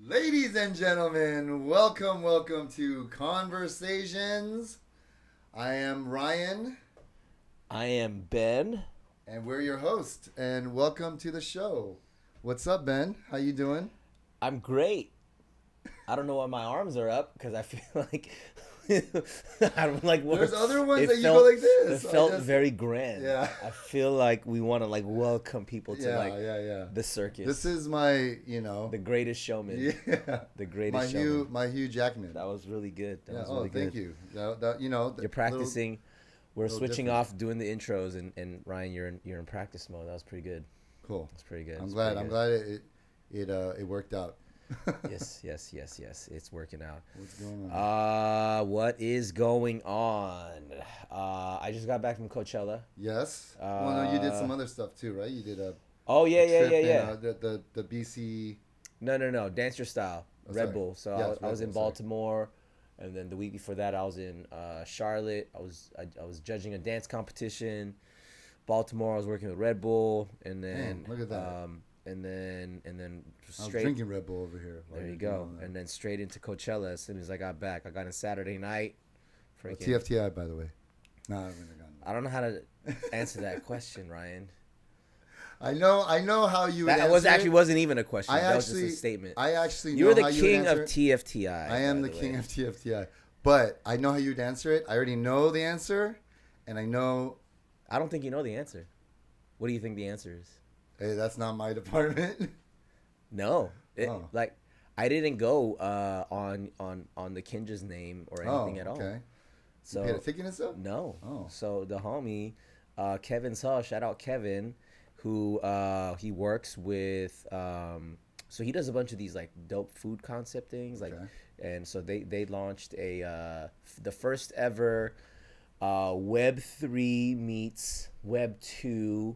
Ladies and gentlemen, welcome to ConverSasians. I am Ryan. I am Ben. And we're your host. And welcome to the show. What's up, Ben? How you doing? I'm great. I don't know why my arms are up because I feel like I'm like. There's other ones that you go like this. It felt very grand. Yeah. I feel like we want to welcome people to the circus. This is my, the greatest showman. Yeah. The greatest showman. My Hugh Jackman. That was really good. That was really good. Thank you. You're practicing. We're switching off doing the intros, and Ryan, you're in practice mode. That was pretty good. Cool. That's pretty good. I'm glad it worked out. Yes. It's working out. What's going on? What is going on? I just got back from Coachella. Yes. Well, no, you did some other stuff too, right? You did a. Oh yeah. The BC. No. Dance Your Style. Red Bull. So yes, I was in Baltimore, and then the week before that I was in Charlotte. I was judging a dance competition. Baltimore, I was working with Red Bull, and then look at that. And then I was straight. drinking Red Bull over here. There you go. And then straight into Coachella as soon as I got back. I got in Saturday night. TFTI, by the way. No, I haven't gotten I don't know how to answer that question, Ryan. I know how you would answer it. Wasn't even a question. That was just a statement. I actually know You're the how you king would of answer TFTI. I am the king of TFTI. But I know how you'd answer it. I already know the answer. And I know... I don't think you know the answer. What do you think the answer is? Hey, that's not my department. No. I didn't go on the Kinja's name or anything at all. Okay. So you paid a ticket and stuff? No. Oh. So the homie, Kevin's Hush, shout out Kevin, who he works with. So he does a bunch of these dope food concept things, and so they launched the first ever Web3 meets Web2.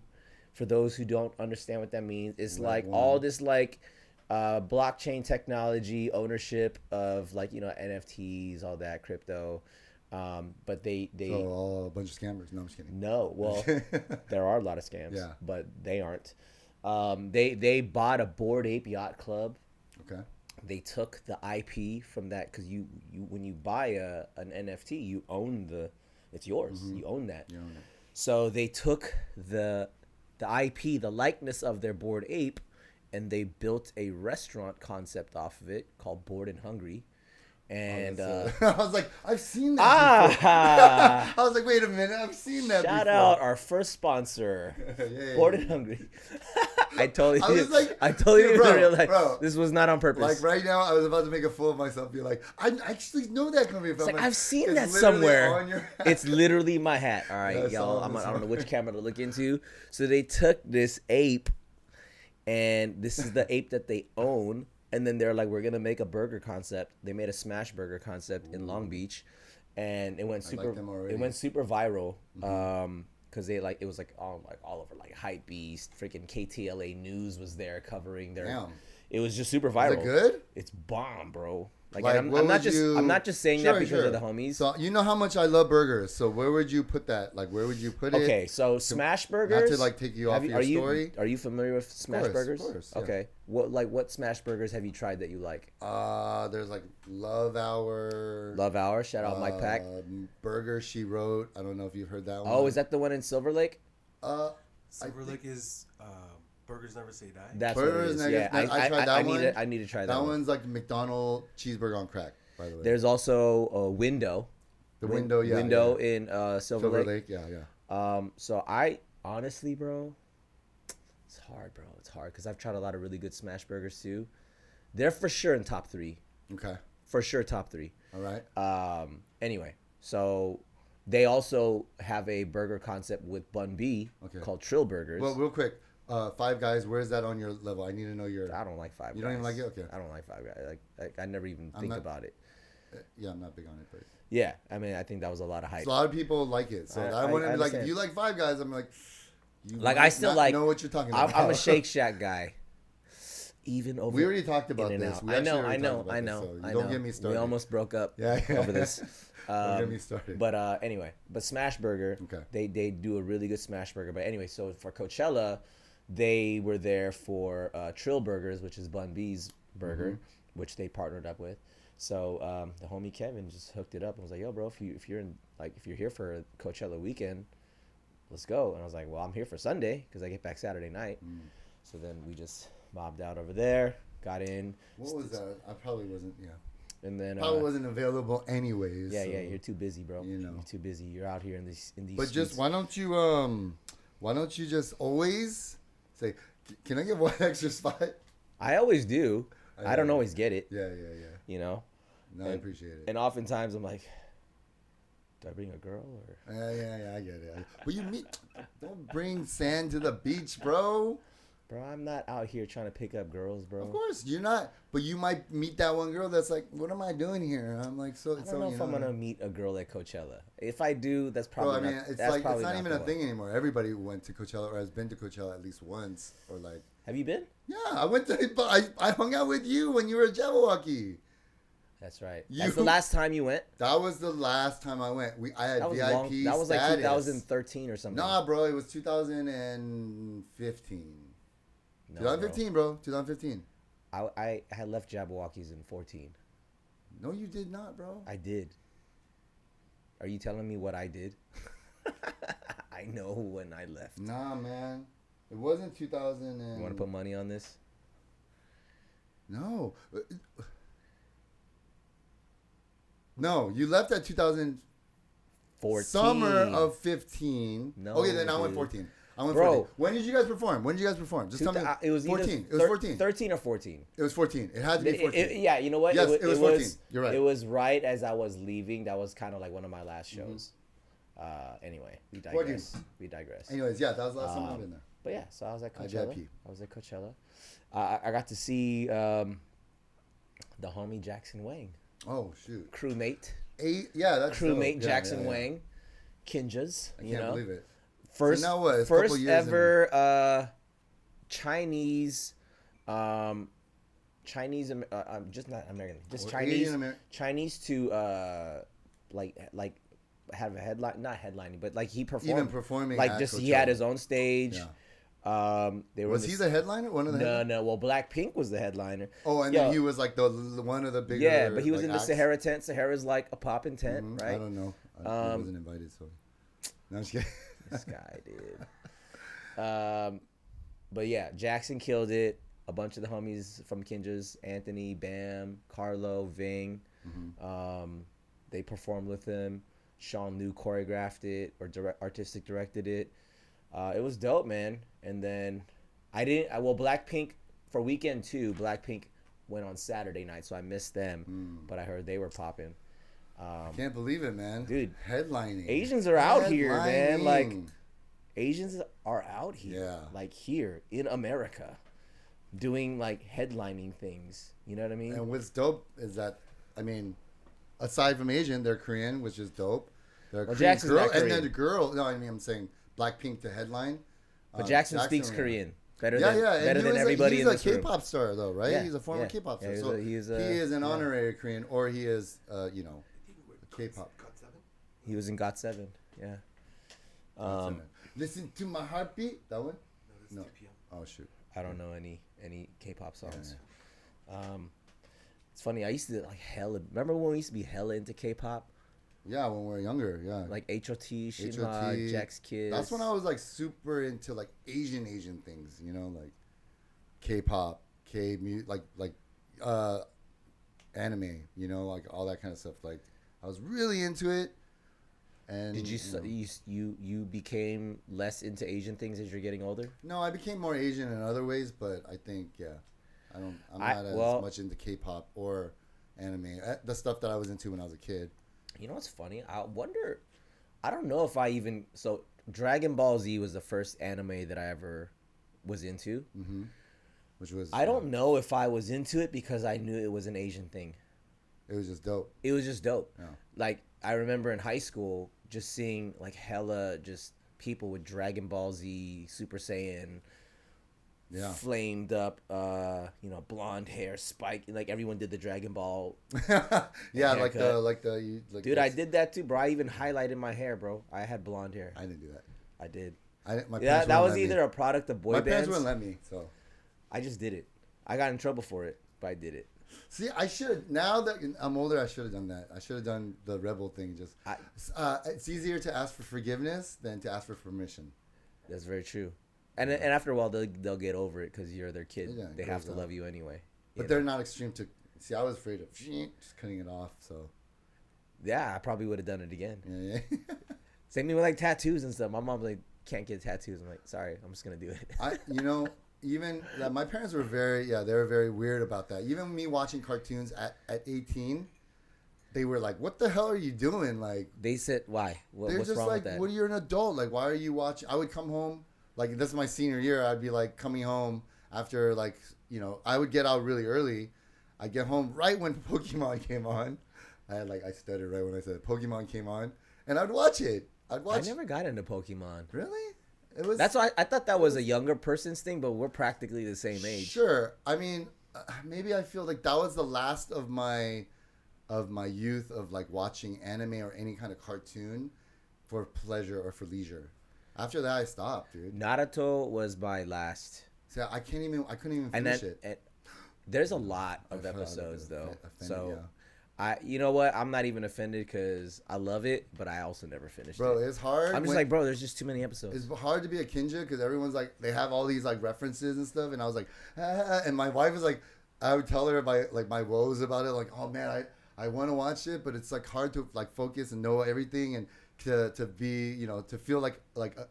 For those who don't understand what that means, it's all this blockchain technology, ownership of NFTs, all that crypto. But they all a bunch of scammers. No, I'm just kidding. No, well, there are a lot of scams. Yeah. But they aren't. They bought a Bored Ape Yacht Club. Okay. They took the IP from that because you when you buy an NFT, you own it's yours. Mm-hmm. You own that. You own it. So they took the IP, the likeness of their Bored Ape, and they built a restaurant concept off of it called Bored and Hungry. And I was like, I've seen that before. I was like, wait a minute, I've seen that before. Shout out our first sponsor, Bored and Hungry. I totally didn't realize this was not on purpose. Like right now, I was about to make a fool of myself. Be like, I actually know that company. It's I've seen that somewhere. It's literally my hat. All right, y'all. I don't know which camera to look into. So they took this ape, and this is the ape that they own. And then they're like, we're gonna make a burger concept. They made a smash burger concept in Long Beach, and it went super viral. Because it was all over Hypebeast, freaking KTLA News was there covering their. Damn. It was just super viral. Is it good? It's bomb, bro. I'm not just saying that because of the homies. So you know how much I love burgers. So where would you put that? Where would you put it? Okay, so smash burgers. Not to take you off your story. Are you familiar with smash burgers? Of course. Yeah. Okay. What smash burgers have you tried that you like? There's Love Hour. Love Hour. Shout out Mike Pack. Burger She Wrote. I don't know if you've heard that one. Oh, is that the one in Silver Lake? Silver Lake is. Burgers Never Say Die. That's Burgers what it is. Yeah, I tried that one. I need to try that. That one's like McDonald's cheeseburger on crack. By the way, there's also a Window. Window in Silver Lake. Yeah. So I honestly, bro, it's hard, It's hard because I've tried a lot of really good smash burgers too. They're for sure in top 3. Okay. For sure, top 3. All right. Anyway, so they also have a burger concept with Bun B called Trill Burgers. Well, real quick. Five Guys, where's that on your level? I need to know your... I don't like Five Guys. You don't even like it? Okay. I don't like Five Guys. I never even think about it. Yeah, I'm not big on it, but... Yeah, I mean, I think that was a lot of hype. So a lot of people like it. So I want to be like, if you like Five Guys, I'm like... You I still know what you're talking about. I'm a Shake Shack guy. Even over... We already talked about this. I know. Don't get me started. We almost broke up over this. Don't get me started. But anyway, Smash Burger, they do a really good Smash Burger. But anyway, so for Coachella... They were there for Trill Burgers, which is Bun B's burger, which they partnered up with. So the homie Kevin just hooked it up and was like, "Yo, bro, if you're here for Coachella weekend, let's go." And I was like, "Well, I'm here for Sunday because I get back Saturday night." So then we just mobbed out over there, got in. What was that? I probably wasn't. Yeah. And then probably wasn't available anyways. Yeah, so, yeah, you're too busy, bro. You know, you're too busy. You're out here in these. But streets. just why don't you just always say, "Can I get one extra spot?" I always do. I don't always get it. Yeah. You know. No, I appreciate it. And oftentimes I'm like, do I bring a girl or? Yeah, I get it. Well, don't bring sand to the beach, bro. Bro, I'm not out here trying to pick up girls, bro. Of course, you're not. But you might meet that one girl that's like, "What am I doing here?" I'm like, I don't know if I'm gonna meet a girl at Coachella. If I do, that's probably. Bro, I mean, it's not even a thing anymore. Everybody went to Coachella or has been to Coachella at least once or like. Have you been? Yeah, I went to. I hung out with you when you were at Jabberwocky. That's right. That's the last time you went? That was the last time I went. I had VIP status. That was like 2013 or something. Nah, bro, it was 2015. No, 2015, bro. 2015. I had left Jabberwockies in 14. No, you did not, bro. I did. Are you telling me what I did? I know when I left. Nah, man. It wasn't 2000 and... You want to put money on this? No. No, you left at 2014. Summer of 15. No. Okay, then I went 14. I went 14. When did you guys perform? Just tell me. It was 14. It was 14. 13 or 14. It was 14. It had to be 14. Yeah, you know what? Yes, it was 14. You're right. It was right as I was leaving. That was kind of like one of my last shows. Anyway, we digress. Anyways, yeah, that was the last time I've been there. But yeah, so I was at Coachella. I got to see the homie Jackson Wang. Oh shoot! Crewmate. That's crewmate Jackson Wang. Kinjas. I can't believe it. First ever Chinese, just not American, just Chinese to like have a headline, not headlining, but like he performed, even performing, like just Coachella. He had his own stage. Yeah. Was he the headliner? One of the no. Well, Blackpink was the headliner. Oh, and then he was like the one of the bigger. Yeah, but he was like in the Sahara tent. Sahara's like a poppin' tent, right? I don't know. I wasn't invited, so. No, I'm just kidding. This guy did. But yeah, Jackson killed it. A bunch of the homies from Kinjas, Anthony, Bam, Carlo, Ving, they performed with him. Sean Liu choreographed it or artistic directed it. It was dope, man. And then Blackpink for weekend 2, Blackpink went on Saturday night, so I missed them. But I heard they were popping. I can't believe it, man. Dude, headlining. Asians are out here, man. Like, Asians are out here. Yeah. Like, here in America, doing, like, headlining things. You know what I mean? And what's dope is that, I mean, aside from Asian, they're Korean, which is dope. They're Korean Jackson's girl, not Korean. and then the girl, no, I mean, I'm saying Blackpink to headline. But Jackson speaks Korean. Better than Everybody everybody in this room. He's a K-pop star, though, right? Yeah, He's a former K-pop star. So he is an honorary Korean, or he is, K-pop. He was in Got 7, yeah. Listen to my heartbeat. That one? No. Oh shoot. I don't know any K-pop songs. Yeah. It's funny. I used to like hella. Remember when we used to be hella into K-pop? Yeah, when we were younger. Yeah. Like HOT, Shinhwa, Jax Kids. That's when I was like super into like Asian things. You know, like K-pop, K-music, like anime. You know, like all that kind of stuff. Like I was really into it. And did you became less into Asian things as you're getting older? No, I became more Asian in other ways, but I think I'm not as much into K-pop or anime. The stuff that I was into when I was a kid. You know what's funny? I wonder. I don't know if I even Dragon Ball Z was the first anime that I ever was into. Mm-hmm. Which was I don't know if I was into it because I knew it was an Asian thing. It was just dope. Yeah. Like I remember in high school just seeing like hella just people with Dragon Ball Z, Super Saiyan, flamed up, blonde hair, spike. Like everyone did the Dragon Ball. Yeah, like dude, I did that too, bro. I even highlighted my hair, bro. I had blonde hair. I didn't do that. I did. That was either a product of boy bands. My parents wouldn't let me, so I just did it. I got in trouble for it, but I did it. See, I should. Now that I'm older, I should have done that. I should have done the rebel thing. It's easier to ask for forgiveness than to ask for permission. That's very true. And after a while, they'll get over it because you're their kid. Yeah, they have to love you anyway. But they're not extreme to. See, I was afraid of just cutting it off. So. Yeah, I probably would have done it again. Yeah. Same thing with like tattoos and stuff. My mom's like, can't get tattoos. I'm like, sorry, I'm just gonna do it. Even my parents were they were very weird about that. Even me watching cartoons at 18, they were like, "What the hell are you doing?" Like they said, "Why? They're what's just wrong like, with that?" "What? You're an adult. Like, why are you watching?" I would come home like this is my senior year. I'd be like coming home after I would get out really early. I'd get home right when Pokemon came on. I stuttered right when I said Pokemon came on, and I'd watch it. I never got into Pokemon. Really? That's why I thought that was a younger person's thing, but we're practically the same age. Sure. I mean, maybe I feel like that was the last of my youth of like watching anime or any kind of cartoon for pleasure or for leisure. After that, I stopped, dude. Naruto was my last. See, I couldn't even finish it. There's a lot of episodes though, so. You know what? I'm not even offended because I love it, but I also never finished it. Bro, it's hard. I'm just like, bro, there's just too many episodes. It's hard to be a Kinja because everyone's like, they have all these like references and stuff, and I was like, and my wife is like, I would tell her my woes about it, like, oh man, I want to watch it, but it's like hard to like focus and know everything and to be, to feel like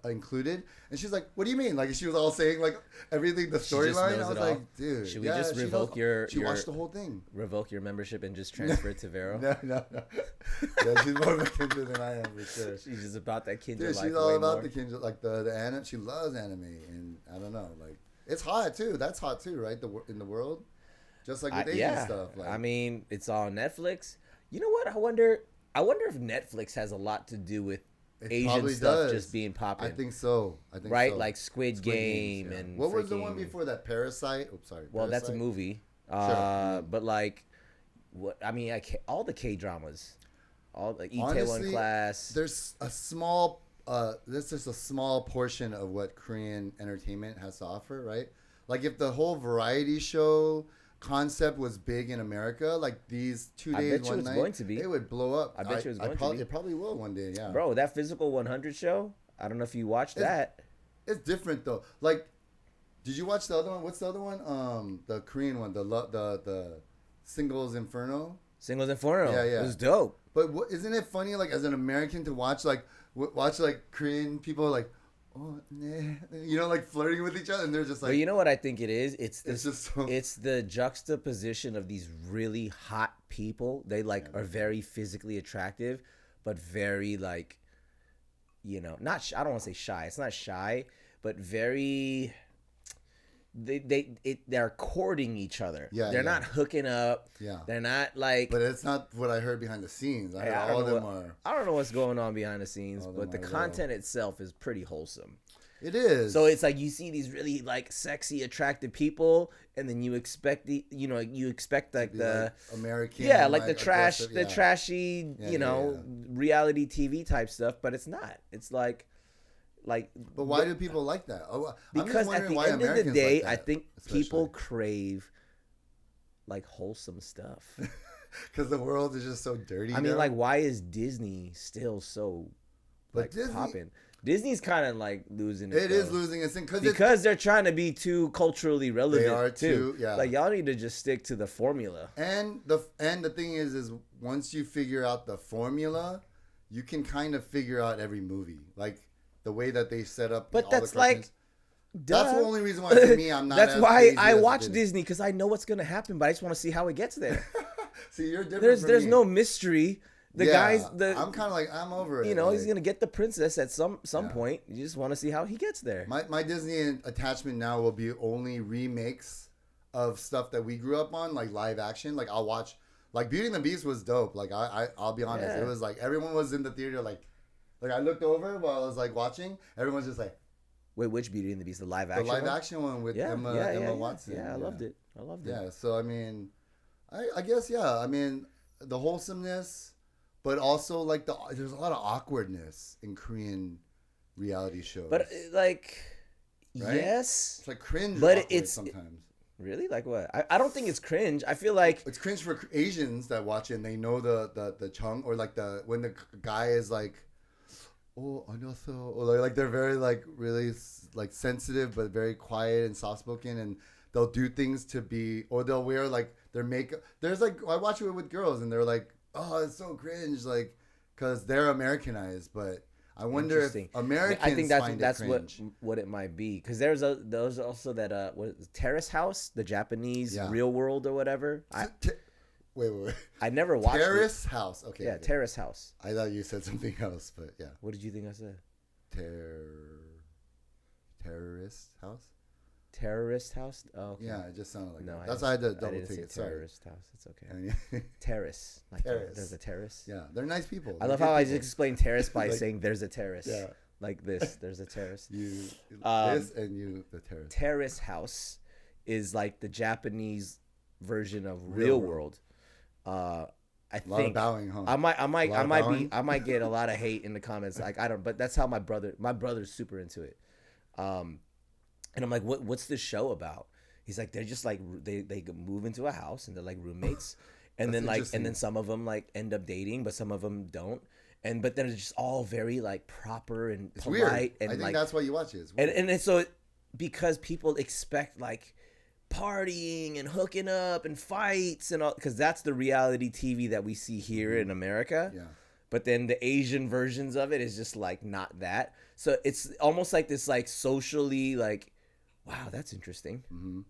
included. And she's like, what do you mean? Like she was all saying like everything, the storyline. I was like, dude, should we just revoke she watched the whole thing. Revoke your membership and just transfer it to Vero? No. Yeah, she's more of a Kinja than I am for sure. She's just about that Kinja life. She's all about the Kinja, like the anime. She loves anime, and I don't know, like it's hot too. That's hot too, right? In the world, just like with Asian stuff. Like, I mean, it's on Netflix. You know what? I wonder if Netflix has a lot to do with Asian stuff just being popular. I think so. Right? So. Like Squid Game yeah. and what was the one before that? Parasite. Oops, sorry. Well, that's a movie. Sure. But like, what? I mean, all the K dramas, all the Itaewon Class. There's a small. This is a small portion of what Korean entertainment has to offer, right? Like if the whole variety show concept was big in America, like these 2 days, one night, going to be. It would blow up. I bet you it's going to be. It probably will one day, yeah. Bro, that Physical 100 show, I don't know if you watched that. It's different though. Like, did you watch the other one? What's the other one? The Korean one, the Singles Inferno. Singles Inferno. Yeah. It was dope. But isn't it funny, like as an American, to watch Korean people like, oh, nah, like flirting with each other, and they're just like. But you know what I think it is? It's the juxtaposition of these really hot people. They are very physically attractive, but very like, not. I don't want to say shy. It's not shy, but very. They're courting each other. Yeah, they're not hooking up. Yeah, they're not like. But it's not what I heard behind the scenes. I don't know what's going on behind the scenes, but the content itself is pretty wholesome. It is. So it's like you see these really like sexy, attractive people, and then you expect like American, like the trash, the trashy, reality TV type stuff. But it's not. It's like. But why do people like that? Because at the end of the day, I think people crave like wholesome stuff. Because the world is just so dirty. I mean, like, why is Disney still so popping? Disney's kind of like losing it. It is losing its thing because they're trying to be too culturally relevant. They are too. Yeah. Like y'all need to just stick to the formula. And the thing is once you figure out the formula, you can kind of figure out every movie. Like. The way that they set up, but that's like, that's the only reason why for me I'm not. That's why I watch Disney because I know what's gonna happen, but I just want to see how it gets there. See, you're different. There's no mystery. I'm kind of like I'm over it. He's gonna get the princess at some point. You just want to see how he gets there. My Disney attachment now will be only remakes of stuff that we grew up on, like live action. Like I'll watch, like Beauty and the Beast was dope. Like I'll be honest, it was like everyone was in the theater like. Like I looked over while I was like watching. Everyone's just like, "Wait, which Beauty and the Beast? The live action? The live action one with Emma Watson." Yeah, I loved it. Yeah, so I mean, I guess I mean the wholesomeness, but also like there's a lot of awkwardness in Korean reality shows. But like, right? yes, it's like cringe. But it's sometimes. Really? Like what? I don't think it's cringe. I feel like it's cringe for Asians that watch it and they know the chung, or like when the guy is like, oh, 안녕하세요, or like they're very like really like sensitive but very quiet and soft spoken, and they'll do things to be, or they'll wear like their makeup. There's like, I watch it with girls and they're like, oh, it's so cringe, like, because they're Americanized. But I wonder if Americans I think that's cringe. what it might be, because there's also that what is it, Terrace House, the Japanese Real World or whatever. Wait. I never watched Terrace House. Okay. Yeah, Terrace House. I thought you said something else, but yeah. What did you think I said? Terrorist House. Terrorist House. Oh, okay. Yeah, it just sounded like no. That. That's why I had to double take it. Terrorist House. It's okay. I mean, terrace. Like terrace. There's a terrace. Yeah, they're nice people. I love how I just explained terrace by like, saying there's a terrace. Yeah. Like this. There's a terrace. This and you the terrace. Terrace House is like the Japanese version of Real World. I think. A lot of bowing, huh? I might get a lot of hate in the comments. Like I don't, but that's how my brother's super into it. And I'm like, what's this show about? He's like, they're just like they move into a house and they're like roommates, and then some of them like end up dating, but some of them don't. But then it's just all very like proper and it's polite. Weird. And I think like, that's why you watch it. And so because people expect like partying and hooking up and fights and all, because that's the reality TV that we see here in America. Yeah. But then the Asian versions of it is just like not that. So it's almost like this like socially like, wow, that's interesting. Mm-hmm.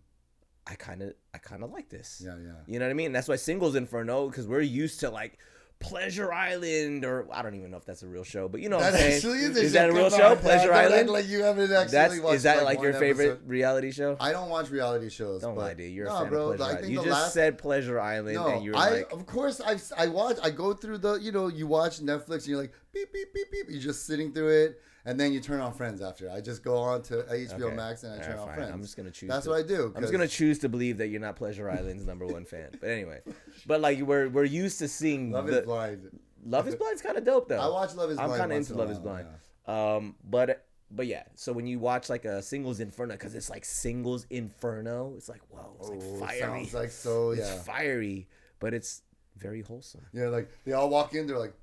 I kind of like this. Yeah. You know what I mean? And that's why Singles Inferno, because we're used to like Pleasure Island, or I don't even know if that's a real show, but you know what I'm saying? Is that a real show? Pleasure Island? Like you haven't actually watched. Is that like your favorite episode? reality show? I don't watch reality shows. Don't lie, dude. You're a fan bro, of Pleasure Island. You just last... said Pleasure Island, and you're like, of course I watch. I go through the, you watch Netflix and you're like beep beep beep beep. You're just sitting through it. And then you turn on Friends after. I just go on to HBO Max and I turn on Friends. I'm just gonna choose. That's what I do. I'm just gonna choose to believe that you're not Pleasure Island's #1 fan. But anyway, but like we're used to seeing Love is Blind. Love is Blind's kind of dope though. I watch Love is Blind. I'm kind of into Love is Blind. Yeah. But yeah. So when you watch like a Singles Inferno, because it's like Singles Inferno, it's like whoa, it's like fiery. Sounds like so. Yeah. It's fiery, but it's very wholesome. Yeah, like they all walk in, they're like,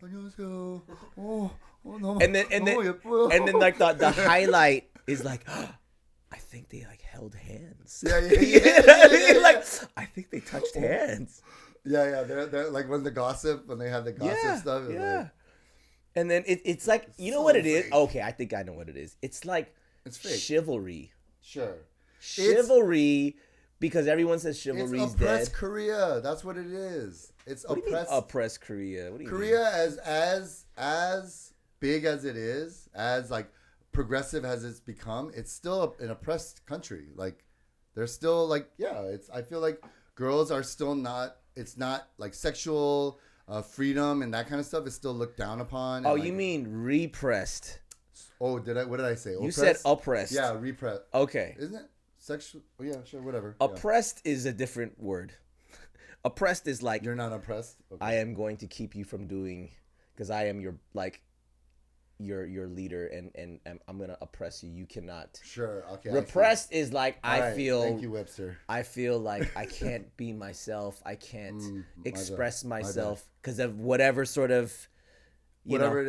안녕하세요. No. And then like the highlight is like, oh, I think they like held hands. Yeah. Like I think they touched hands. Yeah. They're like when they have the gossip stuff. Yeah. Like, and then it's like, you know what it is? Okay, I think I know what it is. It's like fake. Chivalry. Sure. Chivalry, because everyone says chivalry's it's oppressed dead. Korea. That's what it is. It's what oppressed. Do you mean oppressed Korea. What do you Korea mean? as big as it is, as like progressive as it's become, it's still an oppressed country. Like they're still like, I feel like girls are still not. It's not like sexual freedom and that kind of stuff is still looked down upon. Oh, and, you mean repressed? Oh, what did I say? You said oppressed. Yeah, repressed. Okay. Isn't it sexual? Oh, yeah, sure, whatever. Oppressed is a different word. Oppressed is like, you're not oppressed. Okay. I am going to keep you from doing, because I am your your leader, and I'm gonna oppress you. You cannot. Sure. Okay. Repressed is like All feel. Thank you, Webster. I feel like I can't be myself. I can't express myself because of whatever sort of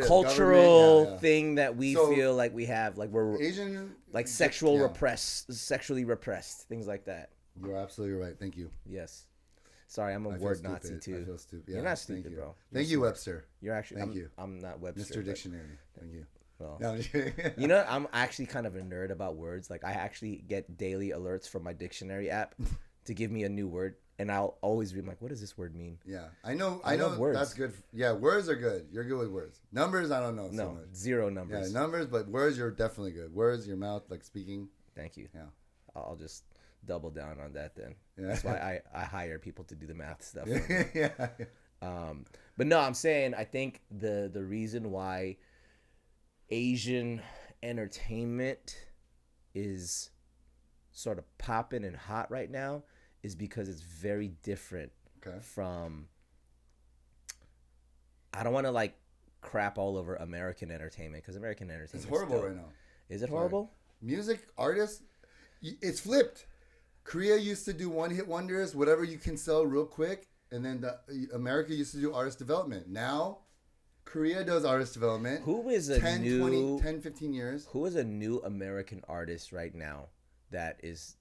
cultural thing that we feel like we have. Like we're Asian, like sexually repressed, things like that. You're absolutely right. Thank you. Yes. Sorry, I'm a word Nazi too. I feel stupid. Yeah, you're not stupid, bro. Thank you, Webster. You're actually. Thank you. I'm not Webster. Mr. Dictionary. Thank you. Well, no, you know, I'm actually kind of a nerd about words. Like I actually get daily alerts from my dictionary app to give me a new word, and I'll always be like, "What does this word mean?" Yeah, I know. Words. That's good. Yeah, words are good. You're good with words. Numbers, I don't know. No, so much. Zero numbers. Yeah, numbers, but words, you're definitely good. Words, your mouth, like speaking. Thank you. Yeah, I'll just double down on that then. Yeah. That's why I hire people to do the math stuff. Yeah. But no, I'm saying I think the reason why Asian entertainment is sort of popping and hot right now is because it's very different from, I don't want to like crap all over American entertainment, because American entertainment is horrible right now. Is it horrible? Music, artists, it's flipped. Korea used to do one hit wonders, whatever you can sell real quick, and then America used to do artist development. Now, Korea does artist development. Who is a 10, new 20, 10, 15 years? Who is a new American artist right now that is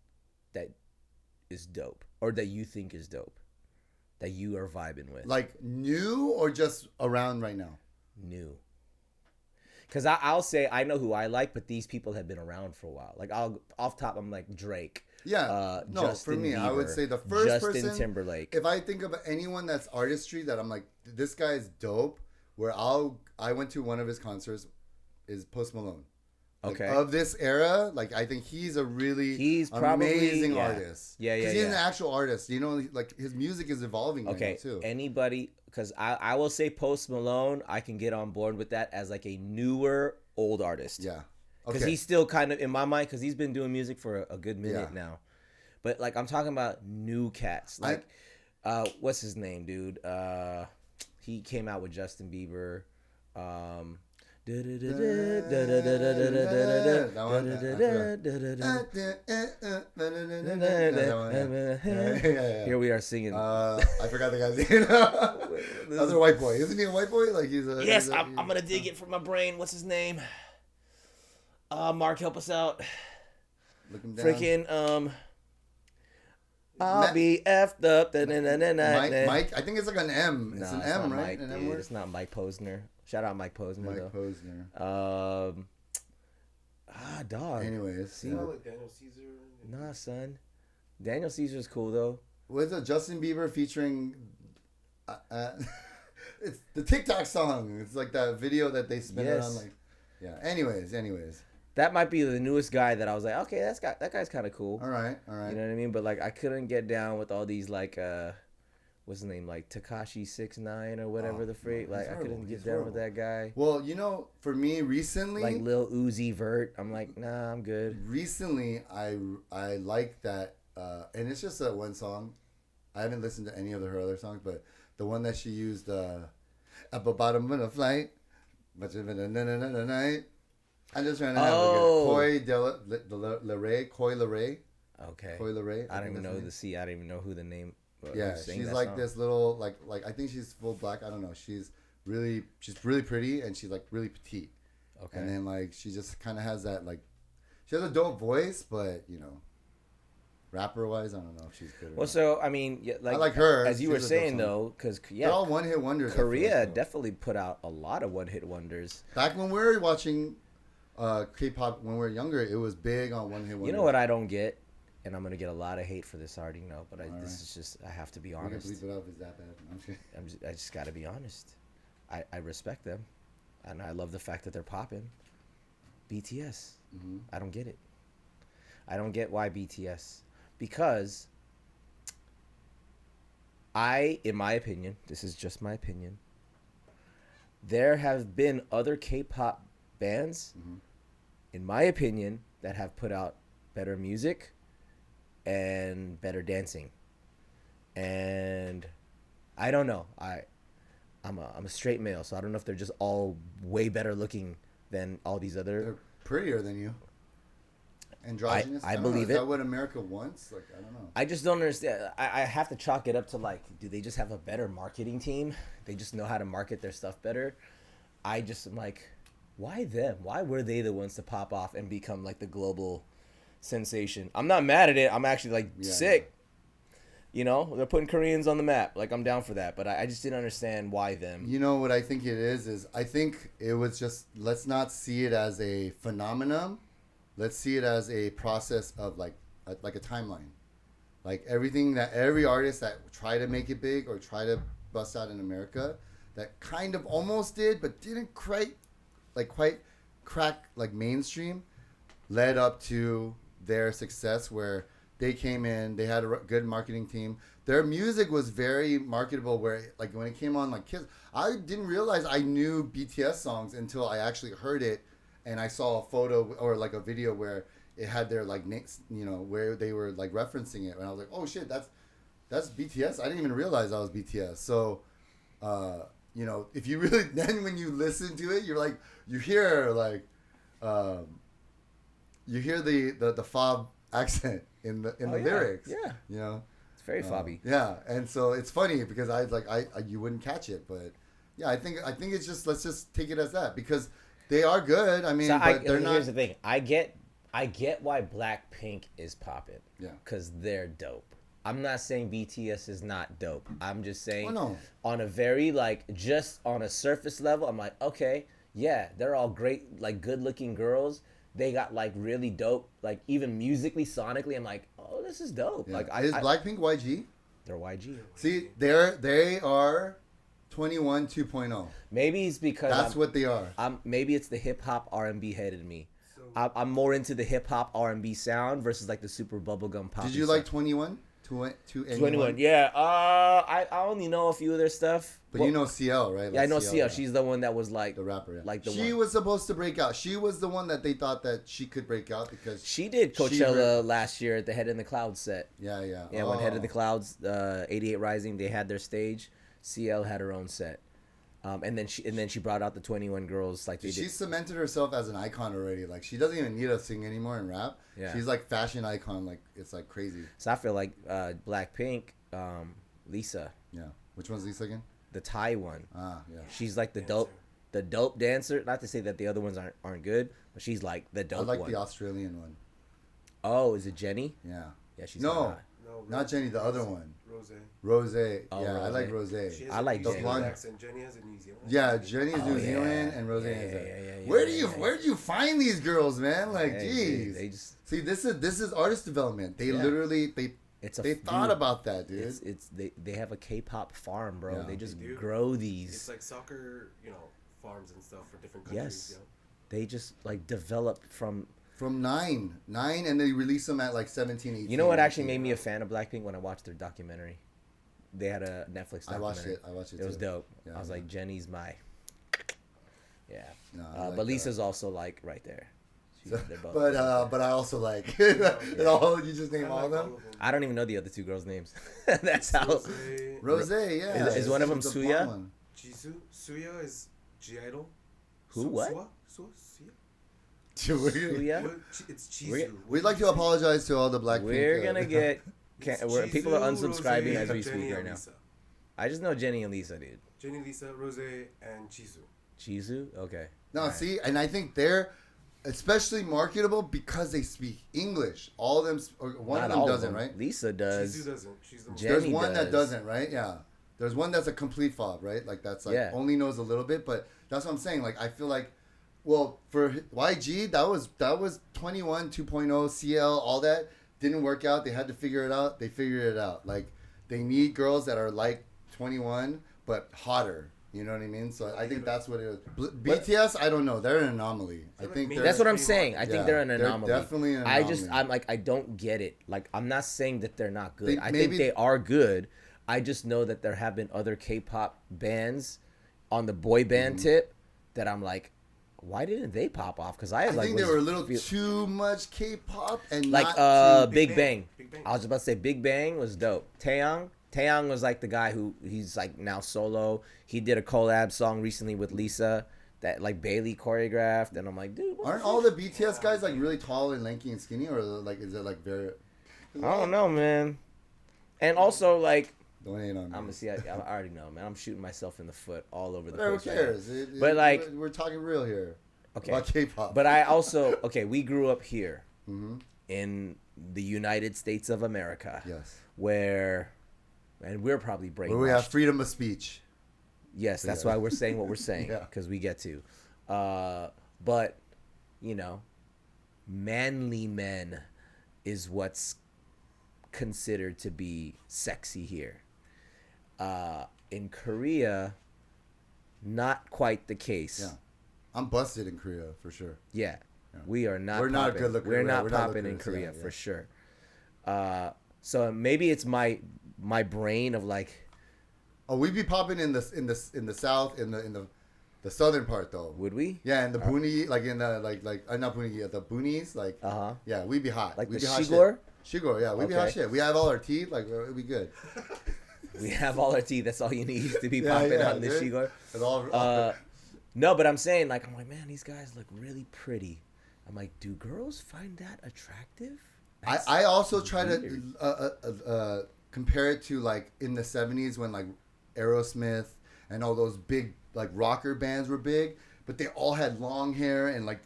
dope, or that you think is dope, that you are vibing with? Like new or just around right now? New. Because I'll say I know who I like, but these people have been around for a while. Like off top, I'm like Drake. Yeah, no, Justin for me, Bieber, I would say the first Justin person. Timberlake. If I think of anyone that's artistry that I'm like, this guy's dope. Where I went to one of his concerts, is Post Malone. Like, okay. Of this era, like I think he's a really amazing artist. Yeah. Because he's an actual artist. You know, like his music is evolving right now too. Anybody, because I will say Post Malone, I can get on board with that as like a newer old artist. Yeah. Because he's still kind of in my mind, because he's been doing music for a good minute now. But like I'm talking about new cats. Like what's his name, dude? He came out with Justin Bieber. Here we are singing. I forgot the guy's name. Other white boy. Isn't he a white boy? Like he's a. Yes, I'm gonna dig it from my brain. What's his name? Mark, help us out. Look him down. Freaking I'll be effed up. Mike, I think it's like an M. It's an M, right? Mike, an M dude. word? It's not Mike Posner. Shout out Mike Posner. Mike though. Posner. Dog. Anyways. See, like Daniel Caesar. nah, son. Daniel Caesar's cool though. Was it Justin Bieber featuring? It's the TikTok song. It's like that video that they spin around. Like, yeah. Anyways. That might be the newest guy that I was like, okay, that guy's kind of cool. All right. You know what I mean? But like, I couldn't get down with all these like, what's his name, like Tekashi 6ix9ine or whatever the freak. Like, I couldn't get down with that guy. Well, you know, for me recently, like Lil Uzi Vert, I'm like, nah, I'm good. Recently, I like that, and it's just that one song. I haven't listened to any of her other songs, but the one that she used, at the bottom of the flight, much of it night. I'm just trying to have Coy Leray. Okay. Coy Leray. I don't even know I don't even know who the name. Yeah, she's like song. This little like I think she's full black. I don't know. She's really pretty and she's like really petite. Okay. And then like she just kind of has that like she has a dope voice, but you know, rapper wise, I don't know if she's good. Well, so I mean, like I like her. As you were saying though, because they're all one hit wonders. Korea definitely put out a lot of one hit wonders. Back when we were watching K-pop when we were younger, it was big on one hit wonders. You know what I don't get? And I'm gonna get a lot of hate for this, I already know, but this is just I have to be honest. We can bleep it up. Is that bad? I just gotta be honest. I respect them, and I love the fact that they're popping. BTS. Mm-hmm. I don't get it. I don't get why BTS, because in my opinion, this is just my opinion. There have been other K-pop bands, in my opinion, that have put out better music and better dancing, and I don't know. I'm a straight male, so I don't know if they're just all way better looking than all these other. They're prettier than you. Androgynous. I believe it. Is that what America wants? Like I don't know. I just don't understand. I have to chalk it up to like, do they just have a better marketing team? They just know how to market their stuff better. I just am like, why them? Why were they the ones to pop off and become like the global sensation? I'm not mad at it. I'm actually like sick. You know, they're putting Koreans on the map. Like, I'm down for that. But I just didn't understand why them. You know what I think it is I think it was just, let's not see it as a phenomenon. Let's see it as a process of like a timeline. Like everything that every artist that try to make it big or try to bust out in America that kind of almost did but didn't quite crack like mainstream led up to their success where they came in, they had a good marketing team. Their music was very marketable where like when it came on like Kids, I didn't realize I knew BTS songs until I actually heard it and I saw a photo or like a video where it had their like nicks, you know, where they were like referencing it and I was like, oh shit, that's BTS? I didn't even realize that was BTS. So you know, if you really then when you listen to it, you're like you hear like you hear the accent in the lyrics. Yeah. You know. It's very fobby. Yeah, and so it's funny because I you wouldn't catch it, but yeah, I think it's just let's just take it as that because they are good. I mean, but they're not. Here's the thing. I get why Blackpink is popping. Yeah. Because they're dope. I'm not saying BTS is not dope. I'm just saying no. on a very just on a surface level, I'm like, okay, yeah, they're all great, good looking girls. They got really dope, even musically, sonically. I'm like, oh, this is dope. Yeah. Is Blackpink YG? They're YG. See, they are 21 2.0. Maybe it's because that's what they are. Maybe it's the hip hop R&B head in me. I'm more into the hip hop R&B sound versus the super bubblegum pop. Did you like 21? 21, yeah. I only know a few of their stuff. But you know CL, right? Yeah, I know CL. Yeah. She's the one that was the rapper. Yeah. She was supposed to break out. She was the one that they thought that she could break out because she did Coachella last year at the Head in the Clouds set. Yeah. Yeah, when Head in the Clouds, 88 Rising, they had their stage. CL had her own set. And then she brought out the 21 girls she cemented herself as an icon already. She doesn't even need to sing anymore and rap. Yeah. She's fashion icon. It's crazy. So I feel like Blackpink, Lisa. Yeah. Which one's Lisa again? The Thai one. Ah, yeah. She's the dope dancer. Not to say that the other ones aren't good, but she's the dope one. I like the Australian one. Oh, is it Jenny? Yeah. Yeah, she's no, not Jenny. The other one. Rose. Oh, yeah, Rose. I like Rose. I like the Jenny. blonde accent. Jenny has a New Zealand. Yeah, Jenny is New Zealand and Rose is Where do you find these girls, man? Jeez. They just see this is artist development. They literally they thought about that, dude. They have a K-pop farm, bro. Yeah. They just grow these. It's like soccer, farms and stuff for different countries. Yes. They just develop from 9 and they release them at 17, 18. You know what actually made me a fan of Blackpink? When I watched their documentary. They had a Netflix documentary. I watched it. It was dope. Yeah, I was like, Jenny's my. Yeah. No, but Lisa's also right there. They're both. But I also you just name all of them. I don't even know the other two girls' names. That's how. Rose, yeah. Is one of them Suya? Jisoo. Suya is G-Idol. Who? What? Suya? It's Jisoo. We'd like to apologize to all the Blackpink. We're gonna get. People are unsubscribing Rose, as we speak right now. Lisa. I just know Jenny and Lisa, dude. Jenny, Lisa, Rose, and Jisoo. Jisoo? Okay. No, right. See, and I think they're especially marketable because they speak English. All of them, or one of them doesn't, right? Lisa does. Jisoo doesn't. She's the most. There's one that doesn't, right? Yeah. There's one that's a complete fob, right? That's only knows a little bit, but that's what I'm saying. I feel well, for YG, that was 21 2.0 CL, all that didn't work out. They had to figure it out. They figured it out. They need girls that are 21 but hotter. You know what I mean? So I think that's what it is. BTS, I don't know. They're an anomaly. I think that's what I'm saying. I think they're an anomaly. They're definitely an anomaly. I'm I don't get it. I'm not saying that they're not good. I think they are good. I just know that there have been other K-pop bands on the boy band tip that I'm like, why didn't they pop off? Because I think they were a little too much K-pop and Big Bang. I was about to say Big Bang was dope. Taeyang was the guy who he's now solo. He did a collab song recently with Lisa that Bailey choreographed, and I'm like, dude, aren't all the BTS guys really tall and lanky and skinny, or is it very? I don't know, man. And also don't hate on me. I'm gonna see. I already know, man. I'm shooting myself in the foot all over the place. Who cares? But we're talking real here. Okay. About K-pop. But I also we grew up here in the United States of America. Yes. And we're probably brainwashed. Where we have freedom of speech. Yes, that's why we're saying what we're saying because we get to. But manly men is what's considered to be sexy here. In Korea, not quite the case. Yeah, I'm busted in Korea for sure. Yeah, we are not. We're not good looking. We're not popping in Korea for sure. So maybe it's my brain of we'd be popping in the south in the southern part though. Would we? Yeah, in the boonies, in the not boonies, the boonies, yeah, we'd be hot. We'd the be hot Shigor? Shigor, yeah, we'd be hot shit. We have all our teeth, it'd be good. We have all our teeth. That's all you need to be popping on the Shigor. All no, but I'm saying I'm like, man, these guys look really pretty. I'm like, do girls find that attractive? I also try to compare it to like in the 70s when like Aerosmith and all those big like rocker bands were big, but they all had long hair and like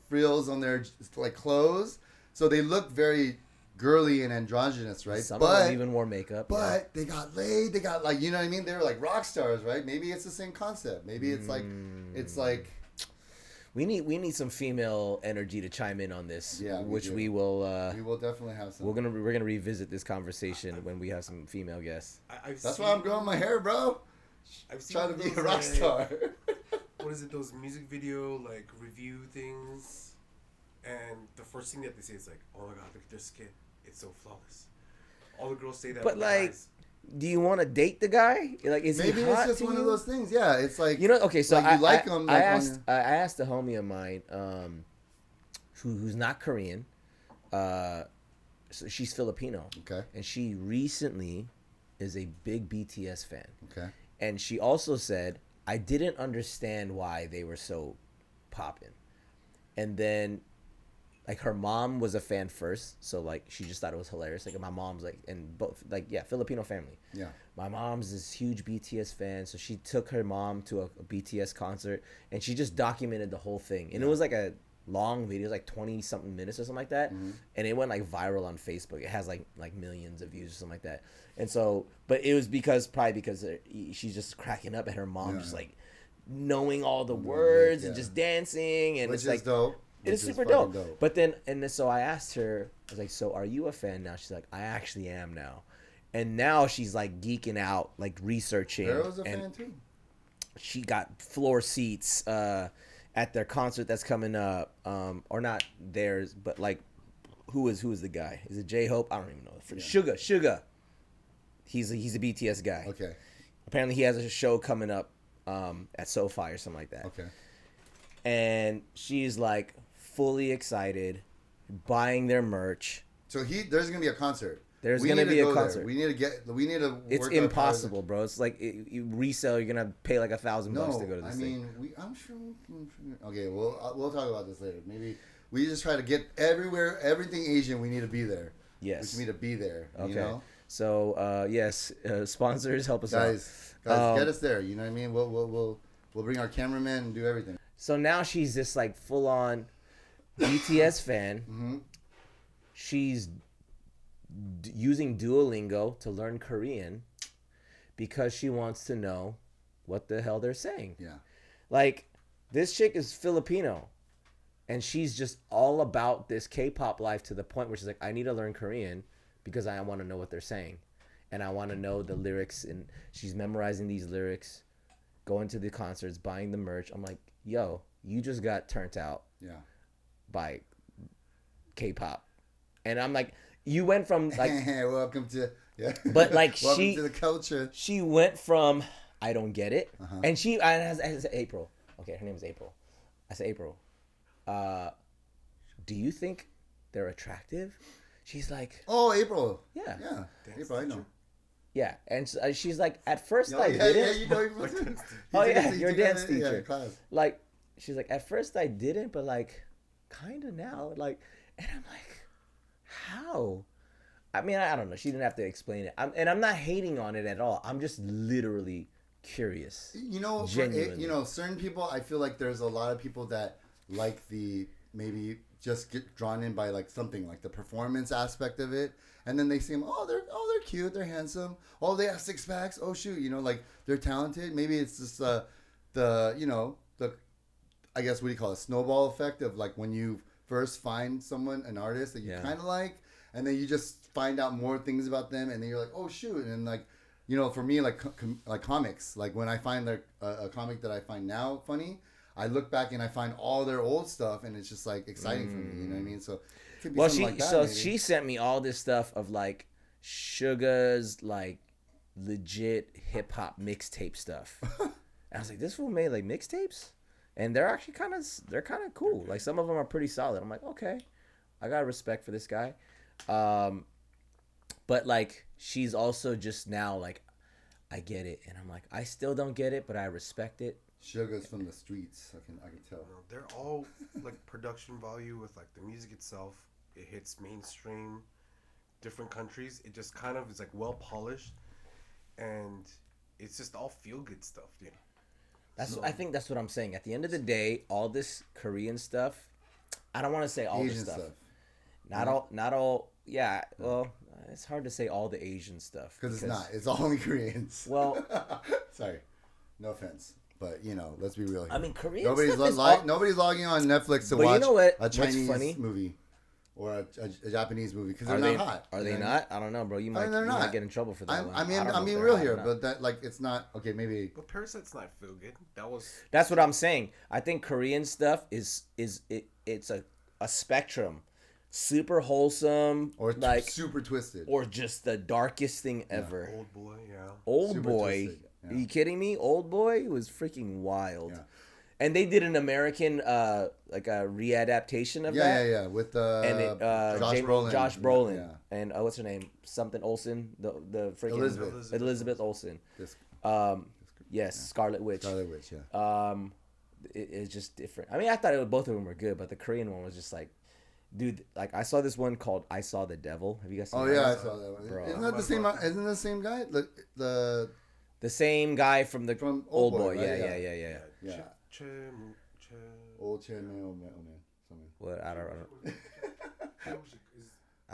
frills on their like clothes, so they looked very girly and androgynous, right? Some of them even wore makeup. But they got laid. They got like, you know what I mean? They were like rock stars, right? Maybe it's the same concept. Maybe it's like we need some female energy to chime in on this. Yeah, we will. We will definitely have some. We're gonna revisit this conversation when we have some female guests. That's why I'm growing my hair, bro. I've seen trying to be a rock star. What is it? Those music video like review things, and the first thing that they say is like, "Oh my god, look at their skin. It's so flawless." All the girls say that. But like, do you want to date the guy? Like, is maybe he hot it's just to one you? of those things. Yeah, it's like, you know. Okay, so like you like him. Like I asked a homie of mine, who's not Korean. So she's Filipino. Okay. And she recently is a big BTS fan. Okay. And she also said, I didn't understand why they were so poppin'. And then, like, her mom was a fan first, so, like, she just thought it was hilarious. Like, my mom's, like, and both, like, yeah, Filipino family. Yeah. My mom's this huge BTS fan, so she took her mom to a BTS concert, and she just documented the whole thing. And it was, like, a long video, it was, like, 20-something minutes or something like that. Mm-hmm. And it went, like, viral on Facebook. It has, like millions of views or something like that. And so, but it was probably because she's just cracking up at her mom, just, like, knowing all the words and just dancing. And which it's, like, dope. It is super dope. But then, so I asked her, I was like, so are you a fan now? She's like, I actually am now. And now she's like geeking out, like researching. Vera's a fan too. She got floor seats at their concert that's coming up. Or not theirs, but like, who is the guy? Is it J-Hope? I don't even know. Suga. He's a BTS guy. Okay. Apparently he has a show coming up at SoFi or something like that. Okay. And she's like fully excited, buying their merch. So there's gonna be a concert. There's gonna be a concert. We need to. It's impossible, bro. It's like you resell. You're gonna pay like $1,000 to go to this thing. I'm sure. Okay, we'll talk about this later. Maybe we just try to get everything Asian. We need to be there. Yes, we need to be there. Okay. You know? So yes, sponsors help us guys, get us there. You know what I mean? We'll bring our cameraman and do everything. So now she's this like full on BTS fan. Mm-hmm. She's using Duolingo to learn Korean because she wants to know what the hell they're saying. Yeah. Like, this chick is Filipino, and she's just all about this K-pop life to the point where she's like, I need to learn Korean because I want to know what they're saying. And I want to know the lyrics, and she's memorizing these lyrics, going to the concerts, buying the merch. I'm like, yo, you just got turned out by K-pop. And I'm like, you went from like welcome to but like welcome to the culture. She went from I don't get it, and I said April. Okay, her name is April. I said April. Do you think they're attractive? She's like, oh, April. Yeah. April, I know. Yeah, and she's like, at first I didn't. Yeah, you know April too. Oh yeah, your dance teacher. Yeah, like, she's like, at first I didn't, but like, kind of now, like, and I'm like, how? I mean, I don't know. She didn't have to explain it. I'm not hating on it at all. I'm just literally curious. You know, certain people, I feel like there's a lot of people that like maybe just get drawn in by like something like the performance aspect of it, and then they seem they're cute, they're handsome, they have six packs, oh shoot, like they're talented. Maybe it's just the I guess what do you call it, snowball effect of like when you first find an artist that you kind of like, and then you just find out more things about them, and then you're like, oh shoot. And like, for me, like comics, like when I find a comic that I find now funny, I look back and I find all their old stuff, and it's just like exciting for me. You know what I mean? So it could be something like that, she sent me all this stuff of like Suga's like legit hip hop mixtape stuff. And I was like, this fool made like mixtapes, and they're actually kind of cool. Like some of them are pretty solid. I'm like, okay, I got respect for this guy. But like she's also just now like, I get it, and I'm like, I still don't get it, but I respect it. Sugar's from the streets. I can tell. They're all like production value with like the music itself it hits mainstream, different countries. It just kind of is like well polished, and it's just all feel good stuff, dude. I think that's what I'm saying. At the end of the day, all this Korean stuff, I don't want to say all Asian the stuff. Not all. Yeah, well, it's hard to say all the Asian stuff because it's not. It's only Koreans. Well, sorry, no offense, but let's be real here. I mean, Korean nobody's stuff nobody's logging on Netflix to but watch you know what? a Chinese funny? movie or a Japanese movie because they're they not hot. Are they not? I don't know, bro. You might get in trouble for that. I'm being real here, but that it's not okay. Maybe. But Parasite's not feel good. That's what I'm saying. I think Korean stuff it's a spectrum, super wholesome or like super twisted, or just the darkest thing ever. Old Boy, yeah. Old Super Boy. twisted, yeah. Are you kidding me? Old Boy was freaking wild. Yeah. And they did an American like a readaptation of that. Yeah, with Josh Brolin. Yeah. And what's her name? Something Olsen. The freaking Elizabeth Olsen. Yes, Scarlet Witch. Scarlet Witch, yeah. It's just different. I mean, I thought both of them were good, but the Korean one was just like, dude. Like I saw this one called "I Saw the Devil." Have you guys seen? Oh that? yeah, I saw that one. Bro. Isn't that the same? Isn't the same guy? The same guy from Old Boy. Right? Yeah. Old Chen Man. What? I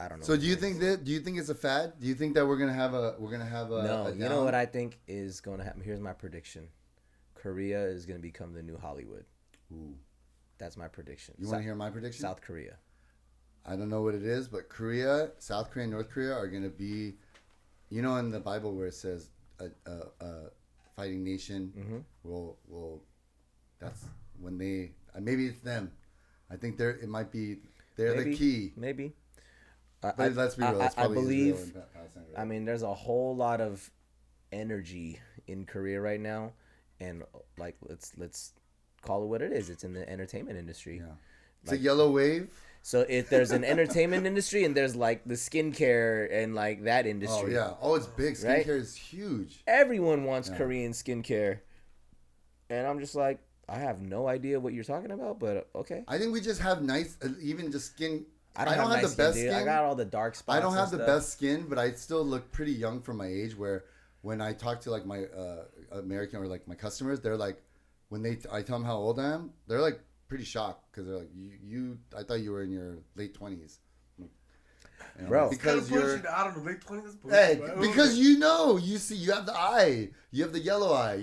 don't know. So do you think it's a fad? Do you think that we're gonna have a No, you know what I think is going to happen. Here's my prediction: Korea is going to become the new Hollywood. Ooh. That's my prediction. You want to hear my prediction? South Korea. I don't know what it is, but Korea, South Korea, and North Korea are gonna be, in the Bible where it says a fighting nation will. That's when they maybe it's them. I think they're the key. Maybe. But let's be real. I believe. I mean, there's a whole lot of energy in Korea right now, and like let's call it what it is. It's in the entertainment industry. Yeah. It's a yellow wave. So if there's an entertainment industry and there's like the skincare and like that industry. Oh yeah. Oh, it's big. Skincare right? is huge. Everyone wants Korean skincare, and I'm just like, I have no idea what you're talking about, but okay. I think we just have nice, even just skin. I don't have the best skin. I got all the dark spots. I don't have the best skin, but I still look pretty young for my age. Where when I talk to like my American or like my customers, they're like, I tell them how old I am, they're like pretty shocked because they're like, I thought you were in your late 20s. Bro, because you're out of the late 20s. Hey, because you see, you have the eye, you have the yellow eye,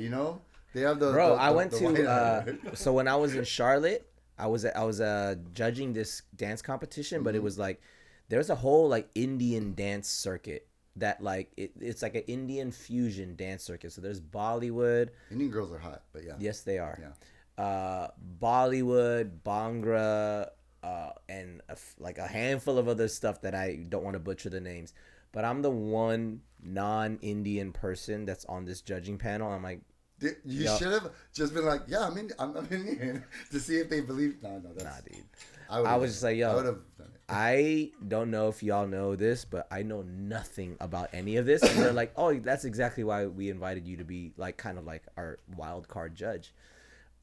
They have the. Bro, I went to. So when I was in Charlotte, I was judging this dance competition, but it was like there's a whole like Indian dance circuit that like it's like an Indian fusion dance circuit. So there's Bollywood. Indian girls are hot, but yeah. Yes, they are. Yeah. Bollywood, Bhangra, and like a handful of other stuff that I don't want to butcher the names. But I'm the one non-Indian person that's on this judging panel. I'm like. You should have just been like, yeah, I'm Indian to see if they believe. No, that's nah, dude. I was just like, yo, I would have done it. I don't know if y'all know this, but I know nothing about any of this. And they're like, oh, that's exactly why we invited you to be like kind of like our wild card judge.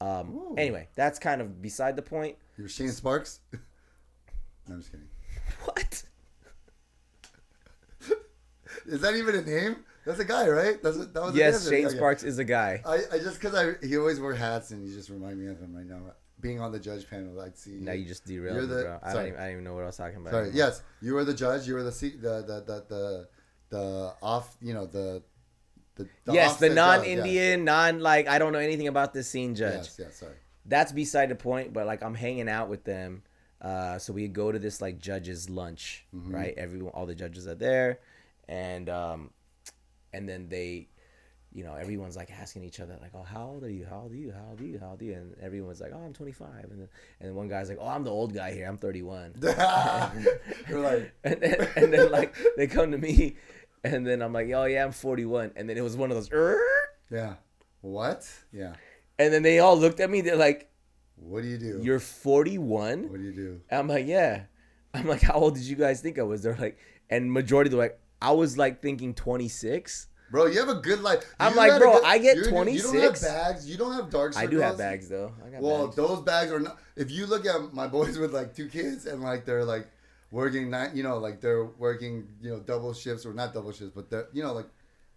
Anyway, that's kind of beside the point. You're Shane Sparks? No, I'm just kidding. What? Is that even a name? That's a guy, right? That was yes, Shane Sparks is a guy. I just because he always wore hats and you just remind me of him right now. Being on the judge panel, I'd see. Now you just derailed me, bro. I don't even know what I was talking about. Sorry. Anymore. Yes, you were the judge. You were the off. The yes, the non-Indian, like I don't know anything about this scene judge. Yes, sorry. That's beside the point. But like I'm hanging out with them, so we go to this like judges lunch, right? All the judges are there, and then they, everyone's like asking each other like, oh, how old are you? How old are you? How old are you? How old are you? And everyone's like, oh, I'm 25. And then one guy's like, oh, I'm the old guy here. I'm 31. You're like, and then like they come to me, and then I'm like, oh yeah, I'm 41. And then it was one of those, yeah, what? Yeah. And then they all looked at me. They're like, what do you do? You're 41. What do you do? I'm like, yeah. I'm like, how old did you guys think I was? They're like, and majority they're like, I was like thinking 26. Bro, you have a good life. I'm like, bro, I get 26. You don't have bags. You don't have dark circles. I do have bags though. I got bags. Those bags are not. If you look at my boys with like 2 kids and like they're like working night, like they're working, double shifts or not double shifts, but they're, like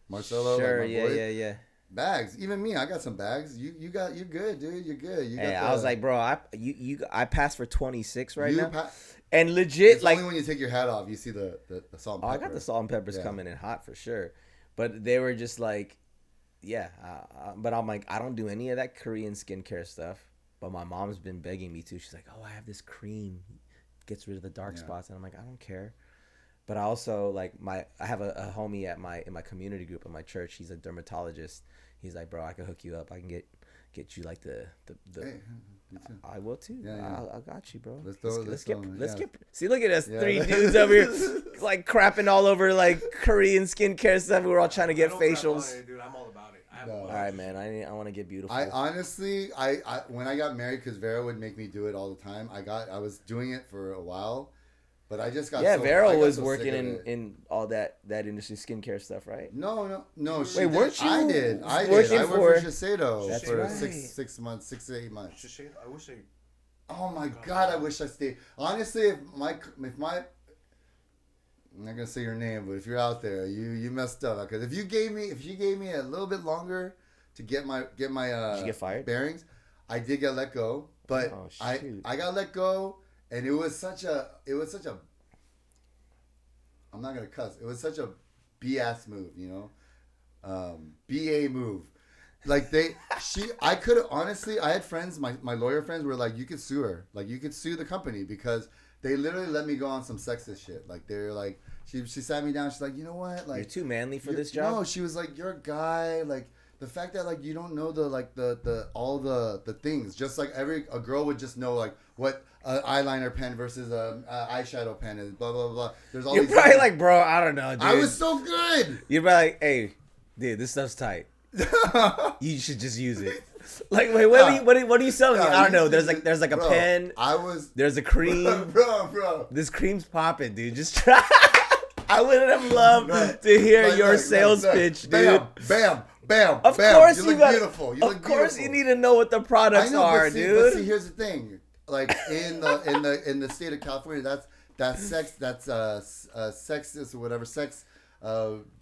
Marcelo, Sure, like my boy, yeah. bags. Even me, I got some bags. You're good, dude. You're good. I was like, bro, I passed for 26 right now, and legit, it's like only when you take your hat off, you see the salt and pepper. I got the salt and peppers coming in hot for sure, but they were just like, but I'm like, I don't do any of that Korean skincare stuff, but my mom's been begging me to. She's like, oh, I have this cream, gets rid of the dark spots, and I'm like, I don't care. But I also like I have a homie in my community group in my church. He's a dermatologist. He's like, bro, I can hook you up. I can get you like the Hey, me too. I will too. Yeah. I got you, bro. Let's get. See, look at us, 3 dudes over here, like crapping all over like Korean skincare stuff. We're all trying to get facials. Dude, I'm all about it. No. All right, man. I want to get beautiful. I honestly, I when I got married, because Vera would make me do it all the time. I was doing it for a while, but I just got Vera was working in all that industry, skincare stuff, right? No. Wait, weren't you? I did. I worked for Shiseido That's for right. 6 months, 6 to 8 months. Shiseido, I wish I. Oh my God! I wish I stayed. Honestly, if my, I'm not gonna say your name, but if you're out there, you messed up. Because if you gave me a little bit longer to get my Did you get fired? bearings, I did get let go. But I got let go, and it was such a I'm not gonna cuss. It was such a BS move, BA move. Like I could honestly, I had friends, my lawyer friends were like, you could sue her. Like you could sue the company because they literally let me go on some sexist shit. Like they're like, she sat me down. She's like, you know what? Like you're too manly for this job. No, she was like, you're a guy. Like the fact that like you don't know the all the things. Just like a girl would just know like what eyeliner pen versus eyeshadow pen is. Blah blah blah. There's all. You're these probably like, bro, I don't know, dude. I was so good. You're probably like, hey, dude, this stuff's tight. You should just use it. Like, wait, what are you selling me? I don't know. There's like a pen. There's a cream. Bro. This cream's popping, dude. Just try. I would have loved to hear your sales pitch, dude. Bam. Of course you look beautiful. Of course you need to know what the products are, dude. But see, here's the thing. Like in the state of California, that's sex. That's sexist or whatever. Sex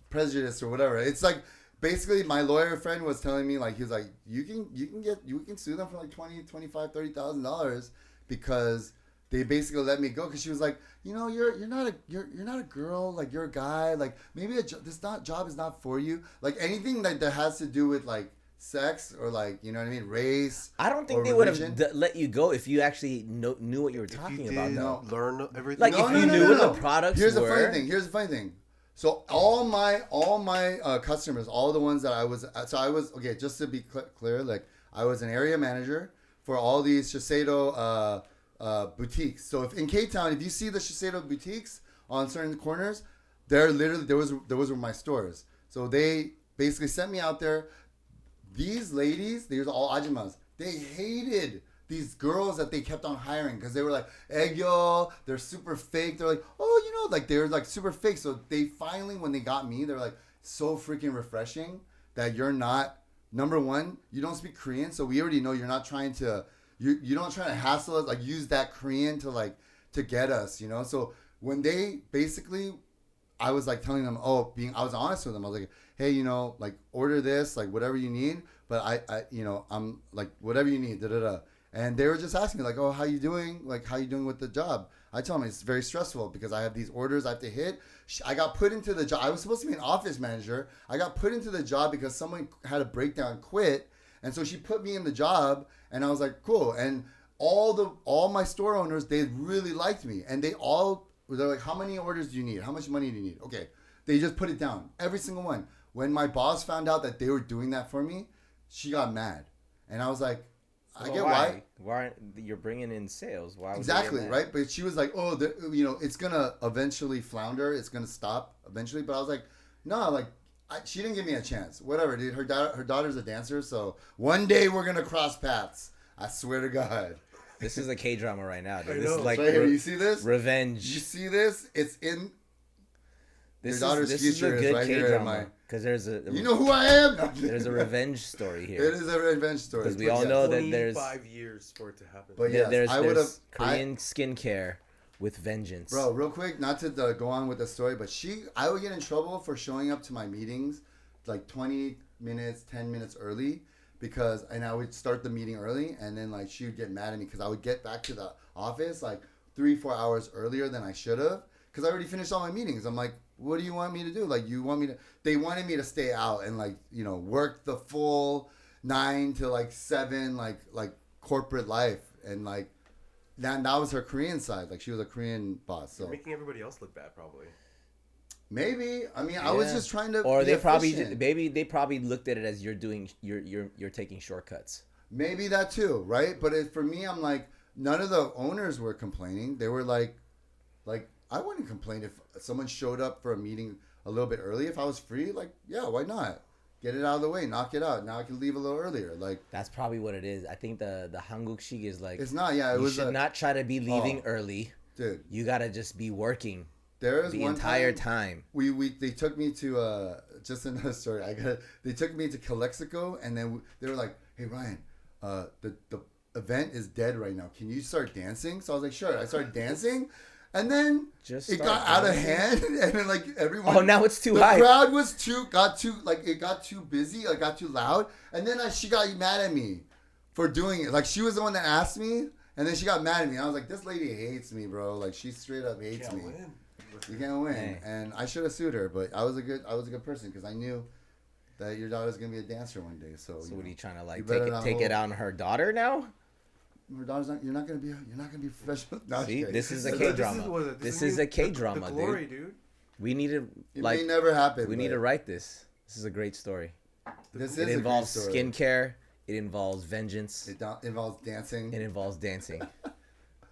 prejudice or whatever. It's like. Basically, my lawyer friend was telling me, like, he was like, you can sue them for like $20,000, $25,000, $30,000 because they basically let me go. Because she was like, you're not a girl, like you're a guy, like maybe this job is not for you. Like anything that has to do with like sex or like race. I don't think they would have let you go if you actually knew what you were talking about. No, learn everything. Like if you knew what the products were. Here's the funny thing. So all my customers, all the ones that I was okay. Just to be clear, like I was an area manager for all these Shiseido boutiques. So if in K-Town, if you see the Shiseido boutiques on certain corners, those were my stores. So they basically sent me out there. These ladies, these are all ajumas. They hated these girls that they kept on hiring because they were like, egg yo, they're super fake. They're like, like they're like super fake. So they finally, when they got me, they're like so freaking refreshing that you're not, number one, you don't speak Korean. So we already know you're not trying to, you don't try to hassle us, like use that Korean to get us, So when they basically, I was like telling them, I was honest with them. I was like, hey, like order this, like whatever you need. But I I'm like, whatever you need, And they were just asking me like, oh, how you doing? Like, how you doing with the job? I tell them it's very stressful because I have these orders I have to hit. I got put into the job. I was supposed to be an office manager. I got put into the job because someone had a breakdown, quit. And so she put me in the job and I was like, cool. And all my store owners, they really liked me. And they're like, how many orders do you need? How much money do you need? Okay. They just put it down. Every single one. When my boss found out that they were doing that for me, she got mad. And I was like, I get why. Why you're bringing in sales? Why? Exactly, right? But she was like, "Oh, it's gonna eventually flounder. It's gonna stop eventually." But I was like, "No, like, she didn't give me a chance. Whatever, dude. Her daughter's a dancer, so one day we're gonna cross paths. I swear to God." This is a K-drama right now, dude. I This know. is like right here. You see this? Revenge. You see this? It's in. This Your daughter's future is right here in my. Because there's a. You know who I am? No, there's a revenge story here. It is a revenge story. Because we all know that there's 5 years for it to happen. But yes, there's I would have Korean skincare with vengeance. Bro, real quick, not to go on with the story, but I would get in trouble for showing up to my meetings like 20 minutes, 10 minutes early and I would start the meeting early, and then like she would get mad at me because I would get back to the office like 3-4 hours earlier than I should have because I already finished all my meetings. I'm like, what do you want me to do? Like, they wanted me to stay out and like, work the full 9 to like 7, like corporate life. And like, that was her Korean side. Like, she was a Korean boss. So you're making everybody else look bad, probably. Maybe. I mean, I was just trying to. Or they probably looked at it as you're taking shortcuts. Maybe that too, right? But for me, I'm like, none of the owners were complaining. They were like, I wouldn't complain if someone showed up for a meeting a little bit early. If I was free, like, yeah, why not? Get it out of the way, knock it out. Now I can leave a little earlier. Like, that's probably what it is. I think the Hangukshik is like, it's not. Yeah, you should not try to be leaving early, dude. You gotta just be working. There is the one entire time. They took me to just another story. They took me to Calexico, and then they were like, "Hey Ryan, the event is dead right now. Can you start dancing?" So I was like, "Sure." I started dancing, and then it got out of hand, and then like everyone. Oh, now it's too high. The high. crowd got too busy. It got too loud, and then she got mad at me for doing it. Like, she was the one that asked me, and then she got mad at me. I was like, "This lady hates me, bro. Like, she straight up hates me." Win. You can't win, Hey. And I should have sued her, but I was a good person because I knew that your daughter's gonna be a dancer one day. So what are you trying to like you take it on her daughter now? Her daughter's not. You're not gonna be professional. No, See, this is a K drama. This is a K drama, the glory, dude. We need to It may never happen. We need to write this. This is a great story. It involves skincare. It involves vengeance. It involves dancing. It involves dancing.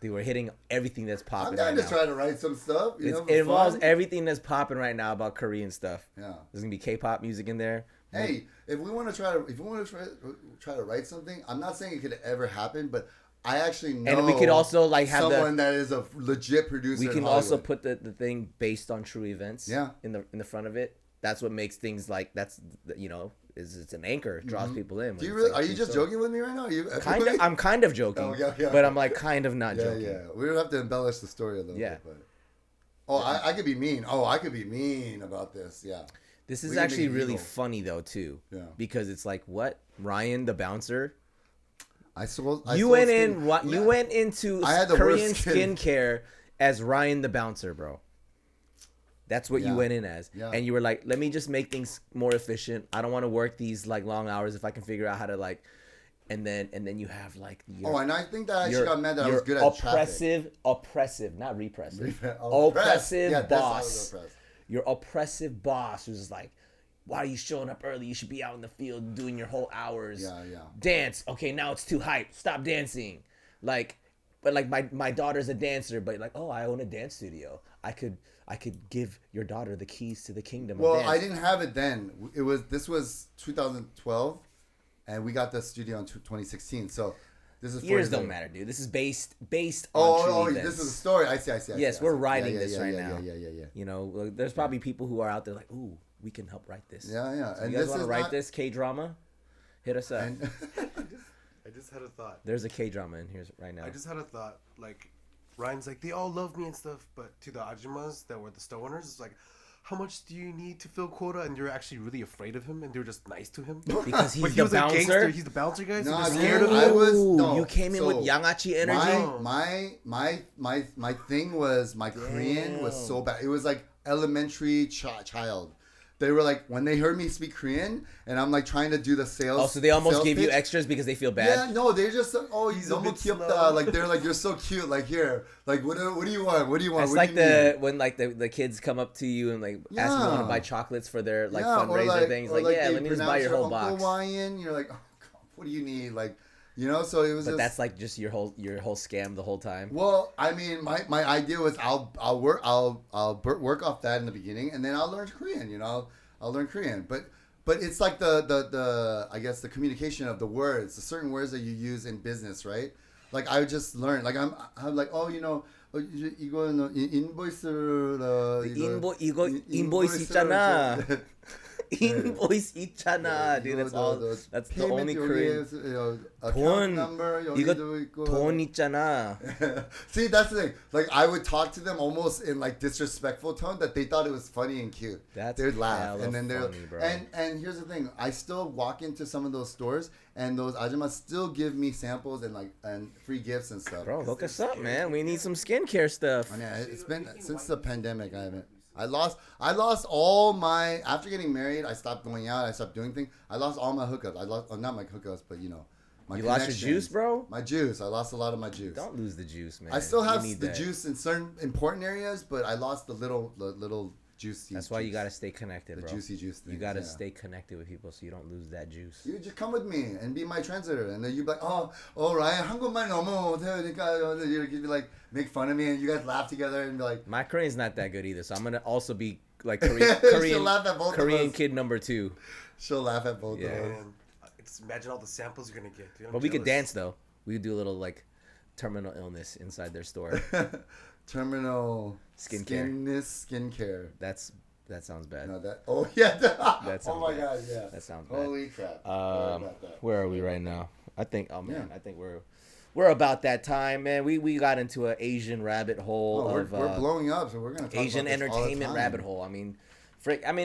Dude, we're hitting everything that's popping I'm right just now. trying to write some stuff. It involves everything that's popping right now about Korean stuff. Yeah. There's gonna be K-pop music in there. Hey, if we want to try to write something, I'm not saying it could ever happen, but I actually know. And we could also like have someone that is a legit producer. We can also put the thing based on true events. Yeah. In the front of it. That's what makes things like it's an anchor, draws people in. Do you really? Are you just joking with me right now? I'm kind of joking, but I'm like kind of not joking. Yeah, we don't have to embellish the story a little bit. But I could be mean. I could be mean about this. Yeah. This is actually really funny though too. Yeah. Because it's like, what, Ryan the bouncer? You went into Korean skincare as Ryan the bouncer, bro. That's what you went in as. Yeah. And you were like, let me just make things more efficient. I don't want to work these like long hours if I can figure out how to like, and then you have like and I think that she got mad that I was good at oppressive, not repressive. Oppressive boss. Your oppressive boss who's just like, why are you showing up early? You should be out in the field doing your whole hours. Yeah. Dance. Okay, now it's too hype. Stop dancing. But my daughter's a dancer, but like, I own a dance studio. I could give your daughter the keys to the kingdom. Well, of dance. I didn't have it then. This was 2012, and we got the studio in 2016 . So this is years don't matter, dude. This is based on true events. This is a story. I see. Yes, we're writing this right now. Yeah. You know, there's probably people who are out there like, ooh, we can help write this. Yeah. So and you guys want to write this K-drama? Hit us up. I just had a thought. There's a K-drama in here right now. I just had a thought. Like, Ryan's like, they all love me and stuff, but to the Ajumas that were the store owners, it's like, how much do you need to fill quota? And you're actually really afraid of him, and they're just nice to him because he's the bouncer. A gangster. He's the bouncer guy. So no, they're scared of him. You came in with Yangachi energy. My thing was my Korean was so bad. It was like elementary child. They were like, when they heard me speak Korean, and I'm like trying to do the sales. Oh, so they almost give pitch. You extras because they feel bad? Yeah, no, they're just like, he's 너무 귀엽다. Like, they're like, you're so cute. Like, here, like, what do you want? What do you want? It's what like do you need? when like the kids come up to you and like ask if you want to buy chocolates for their like fundraiser things. Like, let me just buy your whole box. Hawaiian. You're like, what do you need? Like, so it was. But that's like just your whole scam the whole time. Well, I mean, my idea was I'll work off that in the beginning, and then I'll learn Korean. I'll learn Korean, but it's like the I guess the communication of the words, the certain words that you use in business, right? Like I would just learn. Like I'm like, 이거는 인보이스 인보이스 있잖아. Invoice 있잖아, dude. That's all. That's the only Korean. Account number 이거 여기도 있고. 돈 있잖아. See, that's the thing. Like, I would talk to them almost in like disrespectful tone that they thought it was funny and cute. That's they would laugh, and then they're funny, bro. and here's the thing. I still walk into some of those stores, and those ajumas still give me samples and free gifts and stuff. Bro, hook us up, man. We need some skincare stuff. Yeah, it's been since the pandemic. I haven't. I lost all my after getting married. I stopped going out. I stopped doing things. I lost all my hookups. I lost not my hookups, but you know, my you lost your juice, bro. My juice. I lost a lot of my juice. Don't lose the juice, man. I still have the juice in certain important areas, but I lost the little juicy. That's why you gotta stay connected, bro. The juicy juice thing. You gotta stay connected with people so you don't lose that juice. You just come with me and be my translator, and then you be like, oh, Ryan, 한국말 너무 못하니까 you'd be like make fun of me, and you guys laugh together and be like. My Korean's not that good either, so I'm gonna also be like Korean laugh at both Korean of us. kid number 2. She'll laugh at both of us. Just imagine all the samples you're gonna get, dude. But we could dance though. We could do a little like terminal illness inside their store. Terminal skincare. That sounds bad. No, oh yeah. That sounds oh my bad. god, yeah. That sounds bad. Holy crap. Where are we right now? I think I think we're about that time, man. We got into an Asian rabbit hole we're blowing up, so we're gonna talk Asian about this entertainment all the time. rabbit hole. I mean,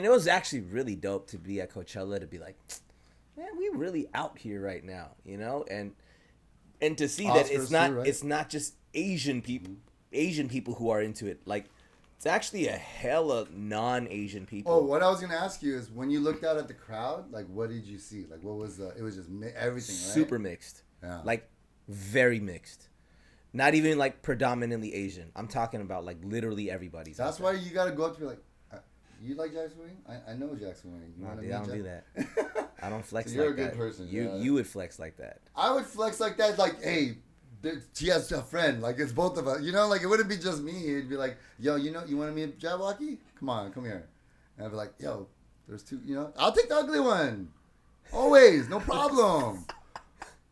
it was actually really dope to be at Coachella, to be like, man, we really out here right now, you know, and to see that it's not just Asian people who are into it. Like, it's actually a hella non-Asian people. Oh, what I was gonna ask you is, when you looked out at the crowd, like, what did you see? Like, what was it was just everything, right? Super mixed. Yeah. Like, very mixed. Not even like predominantly Asian. I'm talking about like literally everybody's. That's why you gotta go up to be like, you like Jackson Wang? I know Jackson Wang. Nah, dude, I don't do that. I don't flex so you're like that. You're a good person. You would flex like that. I would flex like that. Like, hey, she has a friend. Like, it's both of us. You know, like, it wouldn't be just me. It'd be like, yo, you want to meet Jabwalkie? Come here. And I'd be like, yo, there's 2. You know, I'll take the ugly one. Always, no problem.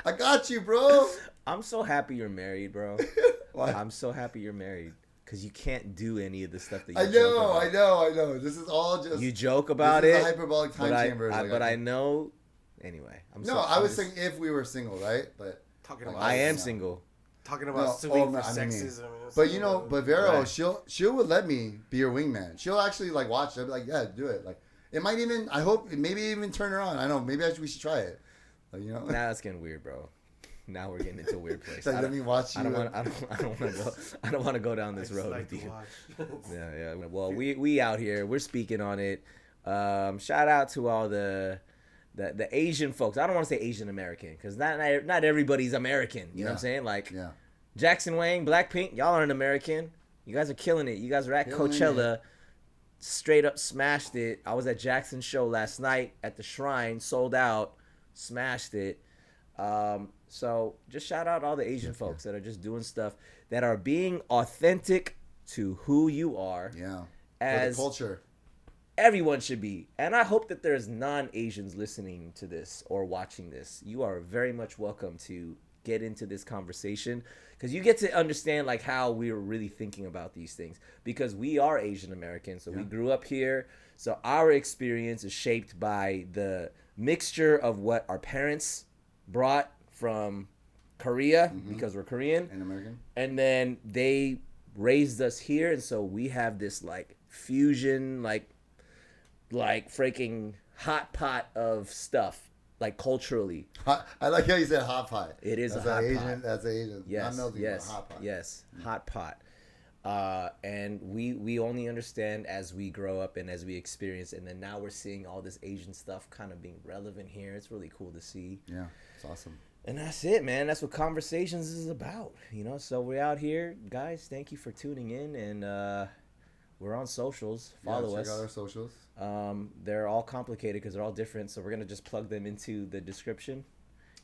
I got you, bro. I'm so happy you're married, bro. Why? I'm so happy you're married. Because you can't do any of the stuff that you I know. This is all just... You joke about this it. Is a hyperbolic time chamber. I know... Anyway. I was saying if we were single, right? But I am single. Talking about suing for sexism. But you know, but Vero, right. she'll would let me be your wingman. She'll actually like watch. I'll be like, yeah, do it. Like, it might even. I hope maybe even turn her on. I don't know. Maybe we should try it. Like, you know. Now that's getting weird, bro. Now we're getting into a weird place. Like, let me watch you. I don't want to go down this road like with you. Yeah. Well, yeah. we out here. We're speaking on it. Shout out to all the Asian folks. I don't want to say Asian American because not everybody's American. You know what I'm saying? Like, Jackson Wang, Blackpink, y'all aren't American. You guys are killing it. You guys are at Coachella. Straight up smashed it. I was at Jackson's show last night at the Shrine, sold out, smashed it. So just shout out all the Asian folks that are just doing stuff, that are being authentic to who you are. Yeah. As for the culture. Everyone should be. And I hope that there's non-Asians listening to this or watching this. You are very much welcome to get into this conversation, because you get to understand like how we're really thinking about these things, because we are Asian American. So we grew up here. So our experience is shaped by the mixture of what our parents brought from Korea, because we're Korean and American, and then they raised us here, and so we have this like fusion, like freaking hot pot of stuff, like culturally. I like how you said hot pot. It is a hot pot. That's Asian. Yes, hot pot. Yes, hot pot. And we only understand as we grow up and as we experience, and then now we're seeing all this Asian stuff kind of being relevant here. It's really cool to see. Yeah, it's awesome. And that's it, man. That's what Conversations is about, you know. So we're out here, guys. Thank you for tuning in, and we're on socials. Follow us. Check out our socials. They're all complicated because they're all different, so we're gonna just plug them into the description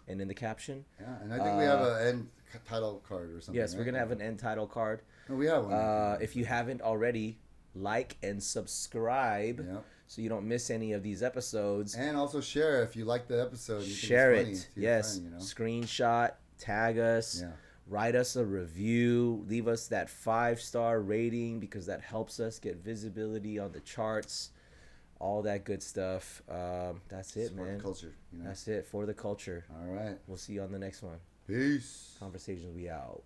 and in the caption. Yeah, and I think we have an end title card or something. Yes, we're gonna have an end title card. No, we have one. If you haven't already, like and subscribe, so you don't miss any of these episodes. And also share if you like the episode. You share think it's it. Yes. Friend, you know? Screenshot, tag us. Yeah. Write us a review. Leave us that 5-star rating, because that helps us get visibility on the charts. all that good stuff. That's it, man. For the culture. That's it for the culture. All right. We'll see you on the next one. Peace. Conversations, we out.